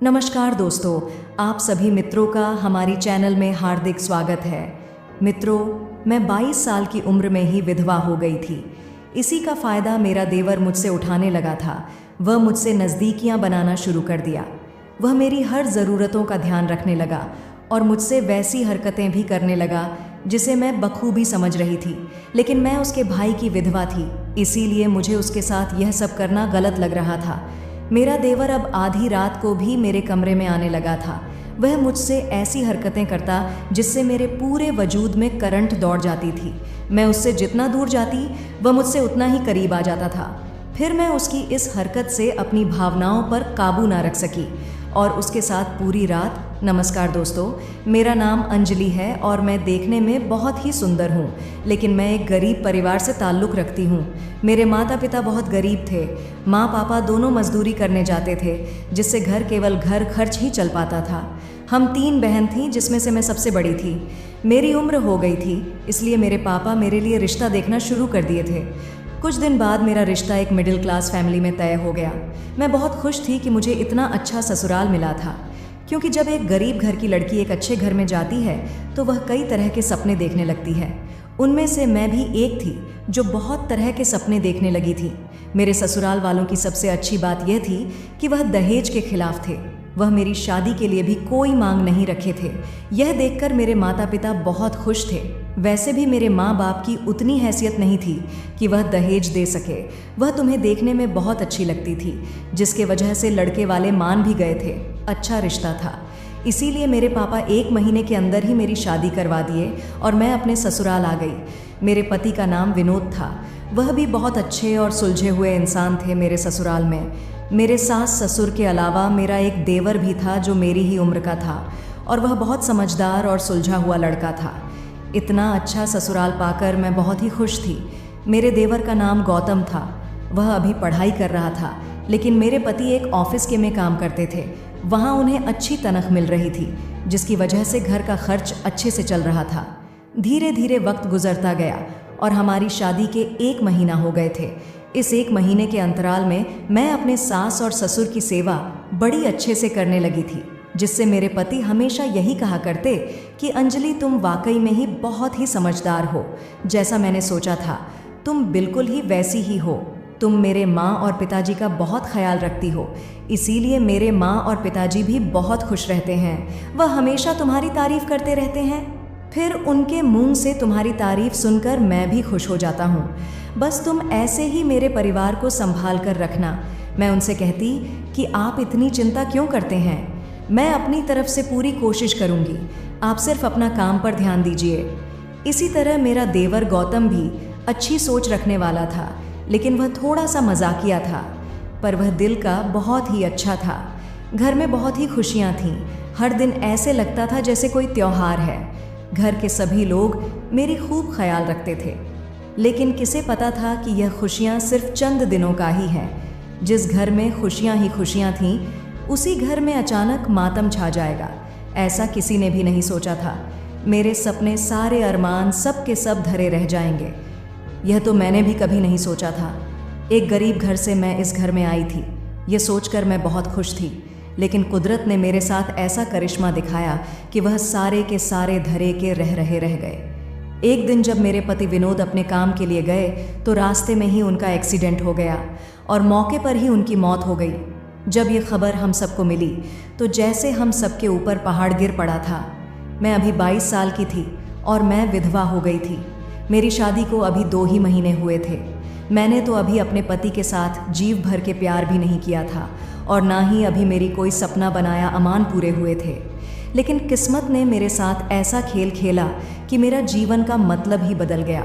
नमस्कार दोस्तों, आप सभी मित्रों का हमारी चैनल में हार्दिक स्वागत है। मित्रों, मैं 22 साल की उम्र में ही विधवा हो गई थी। इसी का फ़ायदा मेरा देवर मुझसे उठाने लगा था। वह मुझसे नज़दीकियां बनाना शुरू कर दिया। वह मेरी हर ज़रूरतों का ध्यान रखने लगा और मुझसे वैसी हरकतें भी करने लगा जिसे मैं बखूबी समझ रही थी। लेकिन मैं उसके भाई की विधवा थी, इसीलिए मुझे उसके साथ यह सब करना गलत लग रहा था। मेरा देवर अब आधी रात को भी मेरे कमरे में आने लगा था। वह मुझसे ऐसी हरकतें करता जिससे मेरे पूरे वजूद में करंट दौड़ जाती थी। मैं उससे जितना दूर जाती, वह मुझसे उतना ही करीब आ जाता था। फिर मैं उसकी इस हरकत से अपनी भावनाओं पर काबू ना रख सकी और उसके साथ पूरी रात। नमस्कार दोस्तों, मेरा नाम अंजलि है और मैं देखने में बहुत ही सुंदर हूँ, लेकिन मैं एक गरीब परिवार से ताल्लुक़ रखती हूँ। मेरे माता पिता बहुत गरीब थे। माँ पापा दोनों मजदूरी करने जाते थे, जिससे केवल घर खर्च ही चल पाता था। हम 3 बहन थीं, जिसमें से मैं सबसे बड़ी थी। मेरी उम्र हो गई थी, इसलिए मेरे पापा मेरे लिए रिश्ता देखना शुरू कर दिए थे। कुछ दिन बाद मेरा रिश्ता एक मिडिल क्लास फैमिली में तय हो गया। मैं बहुत खुश थी कि मुझे इतना अच्छा ससुराल मिला था, क्योंकि जब एक गरीब घर की लड़की एक अच्छे घर में जाती है तो वह कई तरह के सपने देखने लगती है। उनमें से मैं भी एक थी जो बहुत तरह के सपने देखने लगी थी। मेरे ससुराल वालों की सबसे अच्छी बात यह थी कि वह दहेज के खिलाफ थे। वह मेरी शादी के लिए भी कोई मांग नहीं रखे थे। यह देखकर मेरे माता पिता बहुत खुश थे। वैसे भी मेरे माँ बाप की उतनी हैसियत नहीं थी कि वह दहेज दे सके। वह तुम्हें देखने में बहुत अच्छी लगती थी, जिसके वजह से लड़के वाले मान भी गए थे। अच्छा रिश्ता था, इसीलिए मेरे पापा 1 महीने के अंदर ही मेरी शादी करवा दिए और मैं अपने ससुराल आ गई। मेरे पति का नाम विनोद था। वह भी बहुत अच्छे और सुलझे हुए इंसान थे। मेरे ससुराल में मेरे सास ससुर के अलावा मेरा एक देवर भी था जो मेरी ही उम्र का था, और वह बहुत समझदार और सुलझा हुआ लड़का था। इतना अच्छा ससुराल पाकर मैं बहुत ही खुश थी। मेरे देवर का नाम गौतम था। वह अभी पढ़ाई कर रहा था, लेकिन मेरे पति एक ऑफिस के में काम करते थे। वहाँ उन्हें अच्छी तनख्वाह मिल रही थी, जिसकी वजह से घर का खर्च अच्छे से चल रहा था। धीरे धीरे वक्त गुजरता गया और हमारी शादी के 1 महीना हो गए थे। इस 1 महीने के अंतराल में मैं अपने सास और ससुर की सेवा बड़ी अच्छे से करने लगी थी, जिससे मेरे पति हमेशा यही कहा करते कि अंजलि, तुम वाकई में ही बहुत ही समझदार हो। जैसा मैंने सोचा था, तुम बिल्कुल ही वैसी ही हो। तुम मेरे माँ और पिताजी का बहुत ख्याल रखती हो, इसीलिए मेरे माँ और पिताजी भी बहुत खुश रहते हैं। वह हमेशा तुम्हारी तारीफ करते रहते हैं। फिर उनके मुंह से तुम्हारी तारीफ सुनकर मैं भी खुश हो जाता हूँ। बस तुम ऐसे ही मेरे परिवार को संभाल कर रखना। मैं उनसे कहती कि आप इतनी चिंता क्यों करते हैं, मैं अपनी तरफ से पूरी कोशिश करूँगी, आप सिर्फ अपना काम पर ध्यान दीजिए। इसी तरह मेरा देवर गौतम भी अच्छी सोच रखने वाला था, लेकिन वह थोड़ा सा मजाकिया था, पर वह दिल का बहुत ही अच्छा था। घर में बहुत ही खुशियाँ थीं। हर दिन ऐसे लगता था जैसे कोई त्योहार है। घर के सभी लोग मेरी खूब ख्याल रखते थे, लेकिन किसे पता था कि यह खुशियाँ सिर्फ चंद दिनों का ही है। जिस घर में खुशियाँ ही खुशियाँ थीं, उसी घर में अचानक मातम छा जाएगा, ऐसा किसी ने भी नहीं सोचा था। मेरे सपने, सारे अरमान सब के सब धरे रह जाएंगे, यह तो मैंने भी कभी नहीं सोचा था। एक गरीब घर से मैं इस घर में आई थी, यह सोचकर मैं बहुत खुश थी, लेकिन कुदरत ने मेरे साथ ऐसा करिश्मा दिखाया कि वह सारे के सारे धरे के रह गए। एक दिन जब मेरे पति विनोद अपने काम के लिए गए तो रास्ते में ही उनका एक्सीडेंट हो गया और मौके पर ही उनकी मौत हो गई। जब ये खबर हम सबको मिली तो जैसे हम सबके ऊपर पहाड़ गिर पड़ा था। मैं अभी 22 साल की थी और मैं विधवा हो गई थी। मेरी शादी को अभी 2 ही महीने हुए थे। मैंने तो अभी अपने पति के साथ जीव भर के प्यार भी नहीं किया था और ना ही अभी मेरी कोई सपना बनाया अमान पूरे हुए थे। लेकिन किस्मत ने मेरे साथ ऐसा खेल खेला कि मेरा जीवन का मतलब ही बदल गया।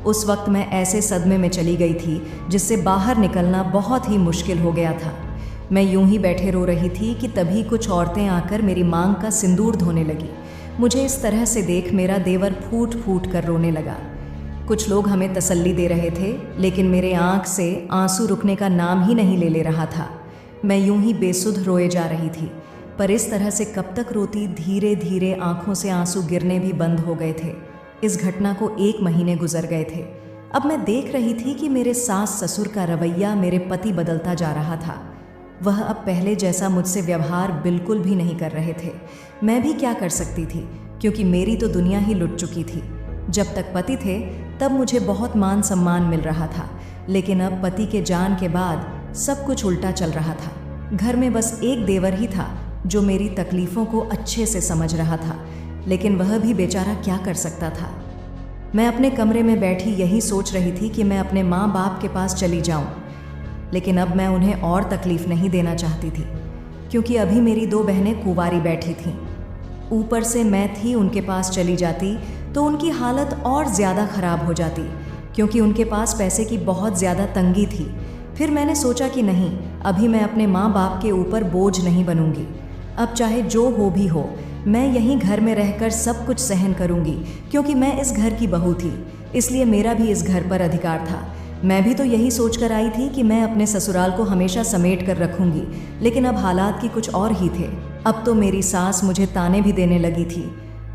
उस वक्त मैं ऐसे सदमे में चली गई थी जिससे बाहर निकलना बहुत ही मुश्किल हो गया था। मैं यूं ही बैठे रो रही थी कि तभी कुछ औरतें आकर मेरी मांग का सिंदूर धोने लगी। मुझे इस तरह से देख मेरा देवर फूट फूट कर रोने लगा। कुछ लोग हमें तसल्ली दे रहे थे, लेकिन मेरे आंख से आंसू रुकने का नाम ही नहीं ले रहा था। मैं यूं ही बेसुध रोए जा रही थी, पर इस तरह से कब तक रोती। धीरे धीरे आंखों से आंसू गिरने भी बंद हो गए थे। इस घटना को 1 महीने गुजर गए थे। अब मैं देख रही थी कि मेरे सास ससुर का रवैया मेरे पति बदलता जा रहा था। वह अब पहले जैसा मुझसे व्यवहार बिल्कुल भी नहीं कर रहे थे। मैं भी क्या कर सकती थी, क्योंकि मेरी तो दुनिया ही लुट चुकी थी। जब तक पति थे तब मुझे बहुत मान सम्मान मिल रहा था, लेकिन अब पति के जान के बाद सब कुछ उल्टा चल रहा था। घर में बस एक देवर ही था जो मेरी तकलीफ़ों को अच्छे से समझ रहा था, लेकिन वह भी बेचारा क्या कर सकता था। मैं अपने कमरे में बैठी यही सोच रही थी कि मैं अपने माँ बाप के पास चली जाऊं, लेकिन अब मैं उन्हें और तकलीफ़ नहीं देना चाहती थी, क्योंकि अभी मेरी 2 बहनें कुंवारी बैठी थीं। ऊपर से मैं थी उनके पास चली जाती तो उनकी हालत और ज़्यादा ख़राब हो जाती, क्योंकि उनके पास पैसे की बहुत ज़्यादा तंगी थी। फिर मैंने सोचा कि नहीं, अभी मैं अपने माँ बाप के ऊपर बोझ नहीं बनूंगी। अब चाहे जो हो भी हो, मैं यहीं घर में रहकर सब कुछ सहन करूंगी, क्योंकि मैं इस घर की बहू थी, इसलिए मेरा भी इस घर पर अधिकार था। मैं भी तो यही सोचकर आई थी कि मैं अपने ससुराल को हमेशा समेट कर रखूंगी, लेकिन अब हालात की कुछ और ही थे। अब तो मेरी सास मुझे ताने भी देने लगी थी।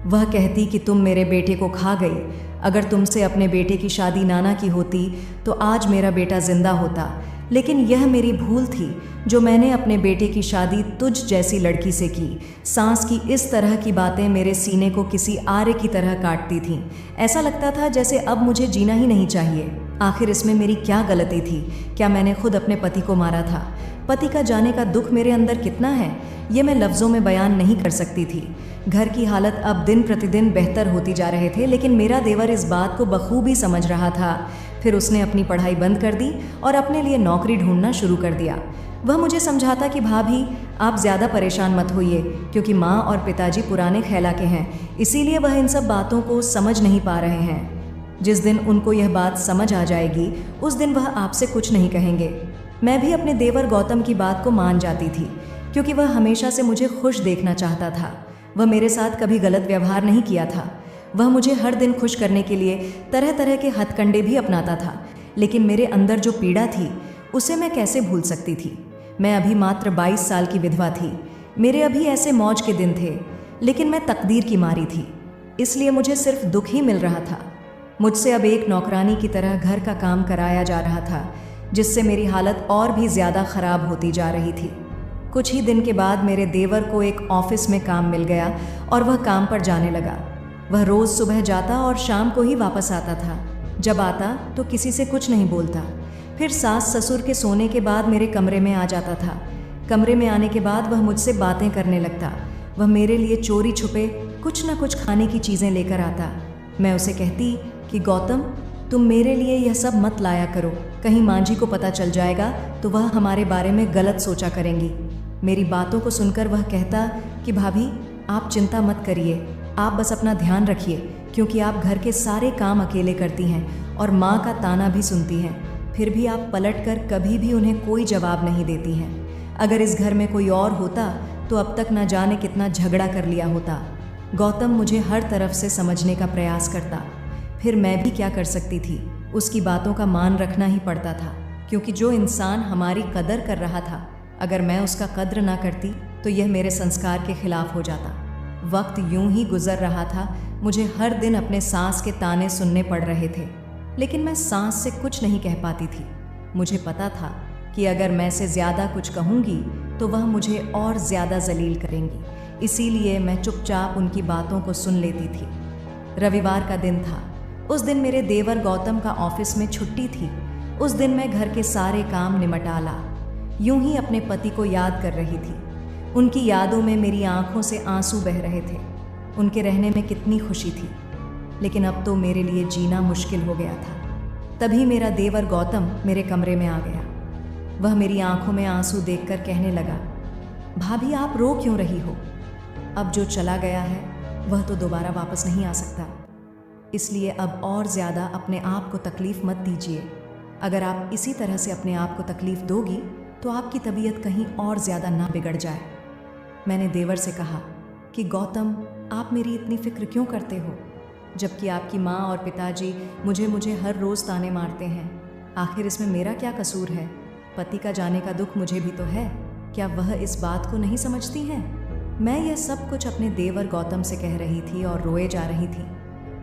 वह कहती कि तुम मेरे बेटे को खा गई, अगर तुमसे अपने बेटे की शादी नाना की होती तो आज मेरा बेटा जिंदा होता, लेकिन यह मेरी भूल थी जो मैंने अपने बेटे की शादी तुझ जैसी लड़की से की। सास की इस तरह की बातें मेरे सीने को किसी आरे की तरह काटती थीं। ऐसा लगता था जैसे अब मुझे जीना ही नहीं चाहिए। आखिर इसमें मेरी क्या गलती थी? क्या मैंने खुद अपने पति को मारा था? पति का जाने का दुख मेरे अंदर कितना है, ये मैं लफ्ज़ों में बयान नहीं कर सकती थी। घर की हालत अब दिन प्रतिदिन बेहतर होती जा रहे थे, लेकिन मेरा देवर इस बात को बखूबी समझ रहा था। फिर उसने अपनी पढ़ाई बंद कर दी और अपने लिए नौकरी ढूंढना शुरू कर दिया। वह मुझे समझाता कि भाभी, आप ज़्यादा परेशान मत होइए, क्योंकि माँ और पिताजी पुराने खैला के हैं, इसीलिए वह इन सब बातों को समझ नहीं पा रहे हैं। जिस दिन उनको यह बात समझ आ जाएगी, उस दिन वह आपसे कुछ नहीं कहेंगे। मैं भी अपने देवर गौतम की बात को मान जाती थी, क्योंकि वह हमेशा से मुझे खुश देखना चाहता था। वह मेरे साथ कभी गलत व्यवहार नहीं किया था। वह मुझे हर दिन खुश करने के लिए तरह तरह के हथकंडे भी अपनाता था, लेकिन मेरे अंदर जो पीड़ा थी उसे मैं कैसे भूल सकती थी। मैं अभी मात्र 22 साल की विधवा थी। मेरे अभी ऐसे मौज के दिन थे, लेकिन मैं तकदीर की मारी थी, इसलिए मुझे सिर्फ दुख ही मिल रहा था। मुझसे अब एक नौकरानी की तरह घर का काम कराया जा रहा था, जिससे मेरी हालत और भी ज़्यादा ख़राब होती जा रही थी। कुछ ही दिन के बाद मेरे देवर को एक ऑफिस में काम मिल गया और वह काम पर जाने लगा। वह रोज़ सुबह जाता और शाम को ही वापस आता था। जब आता तो किसी से कुछ नहीं बोलता। फिर सास ससुर के सोने के बाद मेरे कमरे में आ जाता था। कमरे में आने के बाद वह मुझसे बातें करने लगता। वह मेरे लिए चोरी छुपे कुछ न कुछ खाने की चीज़ें लेकर आता। मैं उसे कहती कि गौतम, तुम मेरे लिए यह सब मत लाया करो, कहीं माँ जी को पता चल जाएगा तो वह हमारे बारे में गलत सोचा करेंगी। मेरी बातों को सुनकर वह कहता कि भाभी, आप चिंता मत करिए, आप बस अपना ध्यान रखिए, क्योंकि आप घर के सारे काम अकेले करती हैं और माँ का ताना भी सुनती हैं, फिर भी आप पलटकर कभी भी उन्हें कोई जवाब नहीं देती हैं। अगर इस घर में कोई और होता तो अब तक न जाने कितना झगड़ा कर लिया होता। गौतम मुझे हर तरफ से समझने का प्रयास करता, फिर मैं भी क्या कर सकती थी, उसकी बातों का मान रखना ही पड़ता था, क्योंकि जो इंसान हमारी कदर कर रहा था, अगर मैं उसका कद्र ना करती तो यह मेरे संस्कार के खिलाफ हो जाता। वक्त यूं ही गुजर रहा था। मुझे हर दिन अपने सास के ताने सुनने पड़ रहे थे, लेकिन मैं सास से कुछ नहीं कह पाती थी। मुझे पता था कि अगर मैं से ज़्यादा कुछ कहूँगी तो वह मुझे और ज़्यादा जलील करेंगी, इसीलिए मैं चुपचाप उनकी बातों को सुन लेती थी। रविवार का दिन था। उस दिन मेरे देवर गौतम का ऑफिस में छुट्टी थी। उस दिन मैं घर के सारे काम निमटा ला, यूं ही अपने पति को याद कर रही थी। उनकी यादों में मेरी आंखों से आंसू बह रहे थे। उनके रहने में कितनी खुशी थी, लेकिन अब तो मेरे लिए जीना मुश्किल हो गया था। तभी मेरा देवर गौतम मेरे कमरे में आ गया। वह मेरी आंखों में आंसू देखकर कहने लगा, भाभी, आप रो क्यों रही हो? अब जो चला गया है वह तो दोबारा वापस नहीं आ सकता, इसलिए अब और ज़्यादा अपने आप को तकलीफ़ मत दीजिए। अगर आप इसी तरह से अपने आप को तकलीफ़ दोगी तो आपकी तबीयत कहीं और ज़्यादा ना बिगड़ जाए। मैंने देवर से कहा कि गौतम, आप मेरी इतनी फ़िक्र क्यों करते हो, जबकि आपकी माँ और पिताजी मुझे हर रोज़ ताने मारते हैं। आखिर इसमें मेरा क्या कसूर है? पति का जाने का दुख मुझे भी तो है, क्या वह इस बात को नहीं समझती हैं? मैं यह सब कुछ अपने देवर गौतम से कह रही थी और रोए जा रही थी।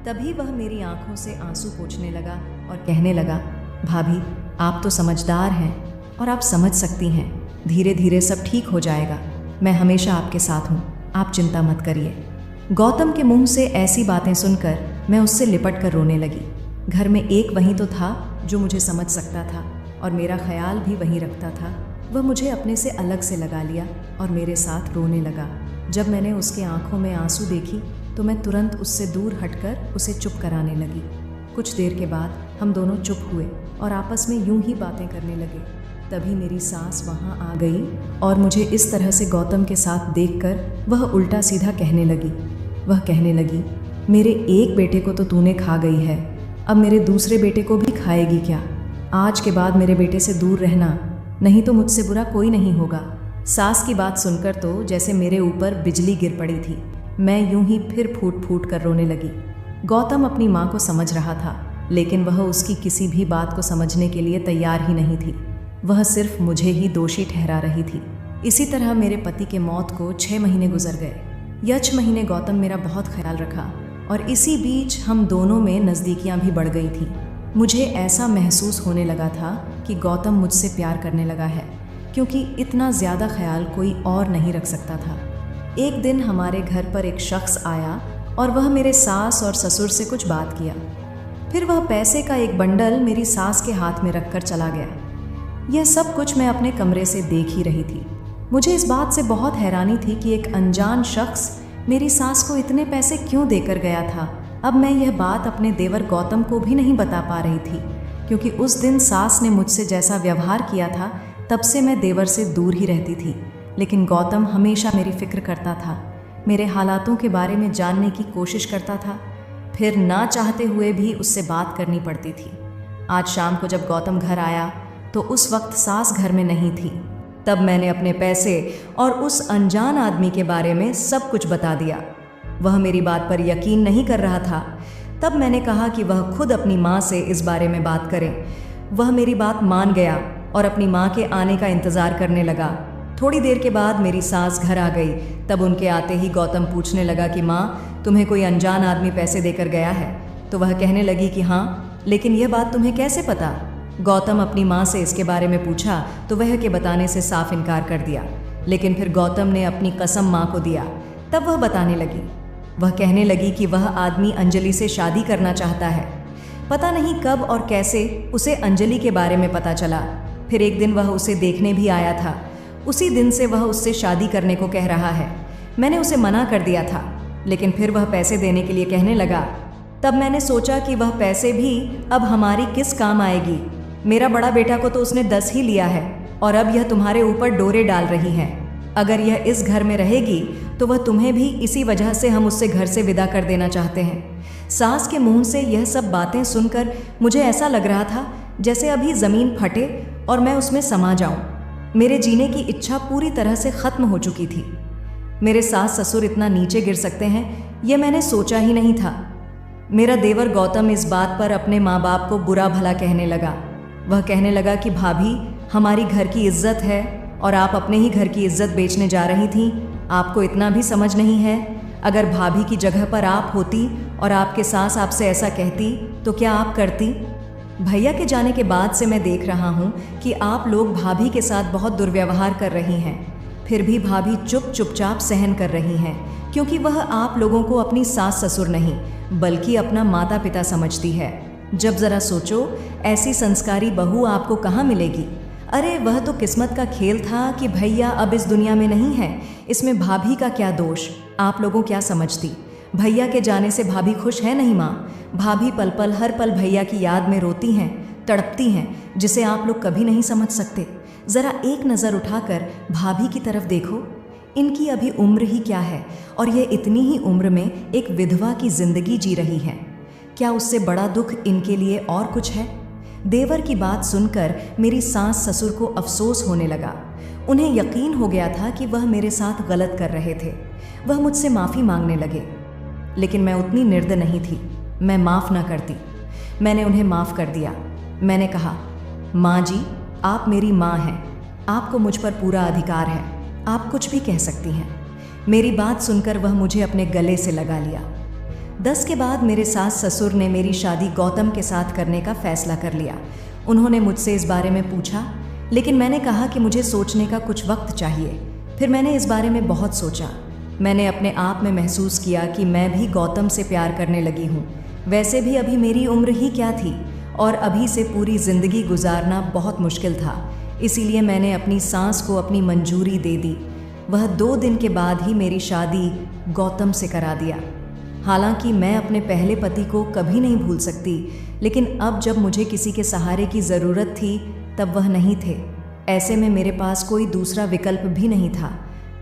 तभी वह मेरी आंखों से आंसू पोंछने लगा और कहने लगा, भाभी, आप तो समझदार हैं और आप समझ सकती हैं धीरे धीरे सब ठीक हो जाएगा, मैं हमेशा आपके साथ हूँ, आप चिंता मत करिए। गौतम के मुंह से ऐसी बातें सुनकर मैं उससे लिपट कर रोने लगी। घर में एक वही तो था जो मुझे समझ सकता था और मेरा ख्याल भी वही रखता था। वह मुझे अपने से अलग से लगा लिया और मेरे साथ रोने लगा। जब मैंने उसके आंखों में आंसू देखी तो मैं तुरंत उससे दूर हटकर उसे चुप कराने लगी। कुछ देर के बाद हम दोनों चुप हुए और आपस में यूं ही बातें करने लगे। तभी मेरी सास वहाँ आ गई और मुझे इस तरह से गौतम के साथ देखकर वह उल्टा सीधा कहने लगी। वह कहने लगी, मेरे एक बेटे को तो तूने खा गई है, अब मेरे दूसरे बेटे को भी खाएगी क्या? आज के बाद मेरे बेटे से दूर रहना, नहीं तो मुझसे बुरा कोई नहीं होगा। सास की बात सुनकर तो जैसे मेरे ऊपर बिजली गिर पड़ी थी। मैं यूं ही फिर फूट फूट कर रोने लगी। गौतम अपनी माँ को समझ रहा था, लेकिन वह उसकी किसी भी बात को समझने के लिए तैयार ही नहीं थी। वह सिर्फ मुझे ही दोषी ठहरा रही थी। इसी तरह मेरे पति के मौत को 6 महीने गुजर गए। यह 6 महीने गौतम मेरा बहुत ख्याल रखा और इसी बीच हम दोनों में नज़दीकियाँ भी बढ़ गई थी। मुझे ऐसा महसूस होने लगा था कि गौतम मुझसे प्यार करने लगा है, क्योंकि इतना ज़्यादा ख्याल कोई और नहीं रख सकता था। एक दिन हमारे घर पर एक शख्स आया और वह मेरे सास और ससुर से कुछ बात किया। फिर वह पैसे का एक बंडल मेरी सास के हाथ में रखकर चला गया। यह सब कुछ मैं अपने कमरे से देख ही रही थी। मुझे इस बात से बहुत हैरानी थी कि एक अनजान शख्स मेरी सास को इतने पैसे क्यों देकर गया था। अब मैं यह बात अपने देवर गौतम को भी नहीं बता पा रही थी, क्योंकि उस दिन सास ने मुझसे जैसा व्यवहार किया था तब से मैं देवर से दूर ही रहती थी। लेकिन गौतम हमेशा मेरी फिक्र करता था, मेरे हालातों के बारे में जानने की कोशिश करता था। फिर ना चाहते हुए भी उससे बात करनी पड़ती थी। आज शाम को जब गौतम घर आया तो उस वक्त सास घर में नहीं थी। तब मैंने अपने पैसे और उस अनजान आदमी के बारे में सब कुछ बता दिया। वह मेरी बात पर यकीन नहीं कर रहा था। तब मैंने कहा कि वह खुद अपनी माँ से इस बारे में बात करे। वह मेरी बात मान गया और अपनी माँ के आने का इंतज़ार करने लगा। थोड़ी देर के बाद मेरी सास घर आ गई। तब उनके आते ही गौतम पूछने लगा कि माँ, तुम्हें कोई अनजान आदमी पैसे देकर गया है? तो वह कहने लगी कि हाँ, लेकिन यह बात तुम्हें कैसे पता? गौतम अपनी माँ से इसके बारे में पूछा तो वह के बताने से साफ इनकार कर दिया। लेकिन फिर गौतम ने अपनी कसम माँ को दिया। तब वह बताने लगी। वह कहने लगी कि वह आदमी अंजलि से शादी करना चाहता है। पता नहीं कब और कैसे उसे अंजलि के बारे में पता चला। फिर एक दिन वह उसे देखने भी आया था। उसी दिन से वह उससे शादी करने को कह रहा है। मैंने उसे मना कर दिया था, लेकिन फिर वह पैसे देने के लिए कहने लगा। तब मैंने सोचा कि वह पैसे भी अब हमारी किस काम आएगी। मेरा बड़ा बेटा को तो उसने 10 ही लिया है और अब यह तुम्हारे ऊपर डोरे डाल रही है। अगर यह इस घर में रहेगी तो वह तुम्हें भी इसी वजह से हम उससे घर से विदा कर देना चाहते हैं। सास के मुंह से यह सब बातें सुनकर मुझे ऐसा लग रहा था जैसे अभी ज़मीन फटे और मैं उसमें समा जाऊं। मेरे जीने की इच्छा पूरी तरह से ख़त्म हो चुकी थी। मेरे सास ससुर इतना नीचे गिर सकते हैं, यह मैंने सोचा ही नहीं था। मेरा देवर गौतम इस बात पर अपने माँ बाप को बुरा भला कहने लगा। वह कहने लगा कि भाभी, हमारी घर की इज्जत है और आप अपने ही घर की इज्जत बेचने जा रही थीं। आपको इतना भी समझ नहीं है? अगर भाभी की जगह पर आप होती और आपके सास आपसे ऐसा कहती तो क्या आप करती? भैया के जाने के बाद से मैं देख रहा हूँ कि आप लोग भाभी के साथ बहुत दुर्व्यवहार कर रही हैं। फिर भी भाभी चुपचाप सहन कर रही हैं, क्योंकि वह आप लोगों को अपनी सास ससुर नहीं बल्कि अपना माता पिता समझती है। जब ज़रा सोचो, ऐसी संस्कारी बहू आपको कहाँ मिलेगी? अरे वह तो किस्मत का खेल था कि भैया अब इस दुनिया में नहीं है। इसमें भाभी का क्या दोष? आप लोगों क्या समझती? भैया के जाने से भाभी खुश है नहीं माँ। भाभी पल पल हर पल भैया की याद में रोती हैं, तड़पती हैं, जिसे आप लोग कभी नहीं समझ सकते। ज़रा एक नज़र उठाकर भाभी की तरफ देखो। इनकी अभी उम्र ही क्या है और ये इतनी ही उम्र में एक विधवा की जिंदगी जी रही है। क्या उससे बड़ा दुख इनके लिए और कुछ है? देवर की बात सुनकर मेरी सास ससुर को अफसोस होने लगा। उन्हें यकीन हो गया था कि वह मेरे साथ गलत कर रहे थे। वह मुझसे माफ़ी मांगने लगे, लेकिन मैं उतनी निर्दय नहीं थी, मैं माफ़ न करती। मैंने उन्हें माफ़ कर दिया। मैंने कहा, माँ जी, आप मेरी माँ हैं, आपको मुझ पर पूरा अधिकार है, आप कुछ भी कह सकती हैं। मेरी बात सुनकर वह मुझे अपने गले से लगा लिया। 10 के बाद मेरे सास ससुर ने मेरी शादी गौतम के साथ करने का फैसला कर लिया। उन्होंने मुझसे इस बारे में पूछा लेकिन मैंने कहा कि मुझे सोचने का कुछ वक्त चाहिए। फिर मैंने इस बारे में बहुत सोचा। मैंने अपने आप में महसूस किया कि मैं भी गौतम से प्यार करने लगी हूँ। वैसे भी अभी मेरी उम्र ही क्या थी और अभी से पूरी जिंदगी गुजारना बहुत मुश्किल था। इसीलिए मैंने अपनी सांस को अपनी मंजूरी दे दी। वह 2 दिन के बाद ही मेरी शादी गौतम से करा दिया। हालांकि मैं अपने पहले पति को कभी नहीं भूल सकती, लेकिन अब जब मुझे किसी के सहारे की ज़रूरत थी तब वह नहीं थे। ऐसे में मेरे पास कोई दूसरा विकल्प भी नहीं था।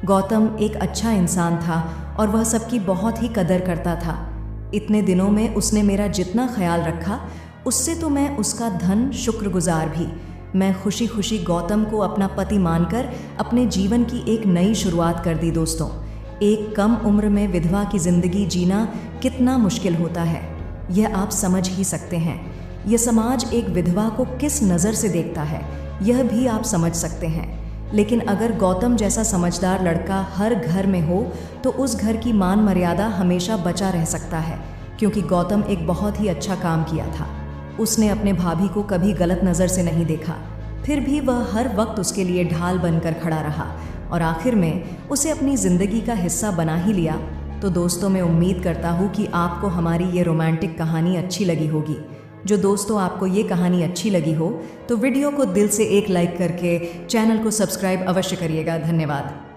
गौतम एक अच्छा इंसान था और वह सबकी बहुत ही कदर करता था। इतने दिनों में उसने मेरा जितना ख्याल रखा उससे तो मैं उसका धन शुक्रगुजार भी। मैं खुशी खुशी गौतम को अपना पति मानकर अपने जीवन की एक नई शुरुआत कर दी। दोस्तों, एक कम उम्र में विधवा की जिंदगी जीना कितना मुश्किल होता है, यह आप समझ ही सकते हैं। यह समाज एक विधवा को किस नज़र से देखता है, यह भी आप समझ सकते हैं। लेकिन अगर गौतम जैसा समझदार लड़का हर घर में हो तो उस घर की मान मर्यादा हमेशा बचा रह सकता है, क्योंकि गौतम एक बहुत ही अच्छा काम किया था। उसने अपने भाभी को कभी गलत नज़र से नहीं देखा, फिर भी वह हर वक्त उसके लिए ढाल बनकर खड़ा रहा और आखिर में उसे अपनी ज़िंदगी का हिस्सा बना ही लिया। तो दोस्तों, मैं उम्मीद करता हूँ कि आपको हमारी ये रोमांटिक कहानी अच्छी लगी होगी। जो दोस्तों आपको ये कहानी अच्छी लगी हो तो वीडियो को दिल से एक लाइक करके चैनल को सब्सक्राइब अवश्य करिएगा। धन्यवाद।